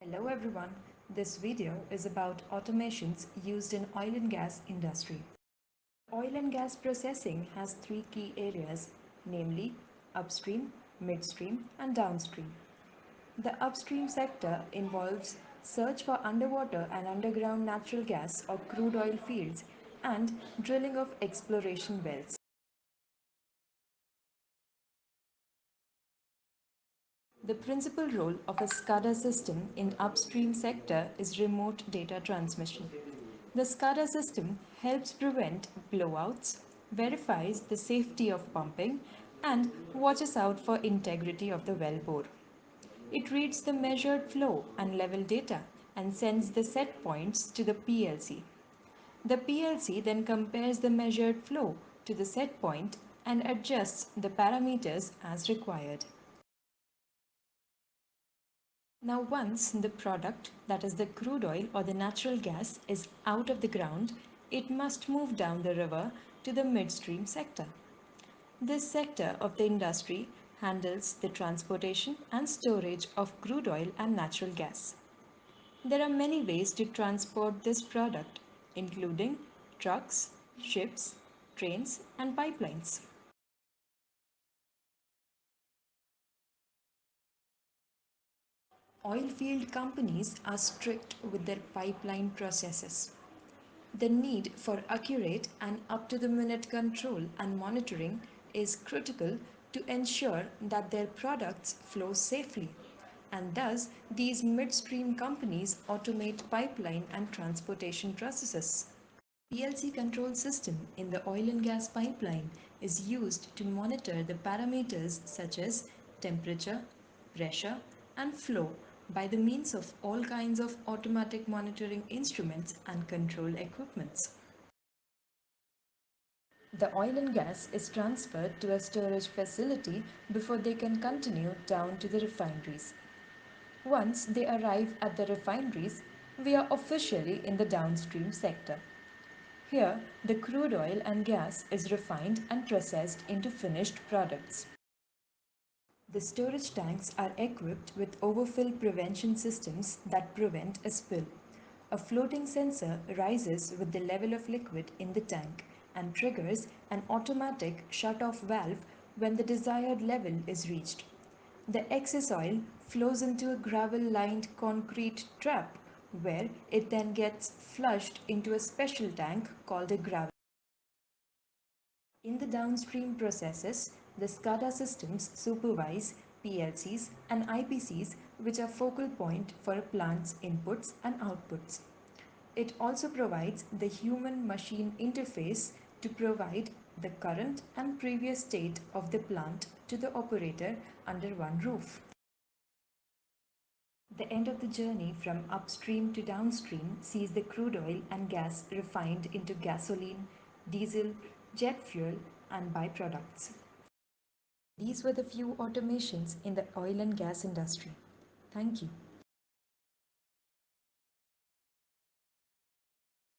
Hello everyone. This video is about automations used in oil and gas industry. Oil and gas processing has three key areas, namely upstream, midstream and downstream. The upstream sector involves search for underwater and underground natural gas or crude oil fields and drilling of exploration wells. The principal role of a SCADA system in upstream sector is remote data transmission. The SCADA system helps prevent blowouts, verifies the safety of pumping, and watches out for integrity of the well bore. It reads the measured flow and level data and sends the set points to the PLC. The PLC then compares the measured flow to the set point and adjusts the parameters as required. Now, once the product, that is the crude oil or the natural gas, is out of the ground, it must move down the river to the midstream sector. This sector of the industry handles the transportation and storage of crude oil and natural gas. There are many ways to transport this product, including trucks, ships, trains, and pipelines. Oilfield companies are strict with their pipeline processes. The need for accurate and up to the minute control and monitoring is critical to ensure that their products flow safely. And thus, these midstream companies automate pipeline and transportation processes. PLC control system in the oil and gas pipeline is used to monitor the parameters such as temperature, pressure, and flow by the means of all kinds of automatic monitoring instruments and control equipments. The oil and gas is transferred to a storage facility before they can continue down to the refineries. Once they arrive at the refineries, we are officially in the downstream sector. Here, the crude oil and gas is refined and processed into finished products. The storage tanks are equipped with overfill prevention systems that prevent a spill. A floating sensor rises with the level of liquid in the tank and triggers an automatic shut-off valve when the desired level is reached. The excess oil flows into a gravel-lined concrete trap where it then gets flushed into a special tank called a gravel. In the downstream processes, the SCADA systems supervise PLCs and IPCs, which are focal point for a plant's inputs and outputs. It also provides the human-machine interface to provide the current and previous state of the plant to the operator under one roof. The end of the journey from upstream to downstream sees the crude oil and gas refined into gasoline, diesel, jet fuel, and byproducts. These were the few automations in the oil and gas industry. Thank you.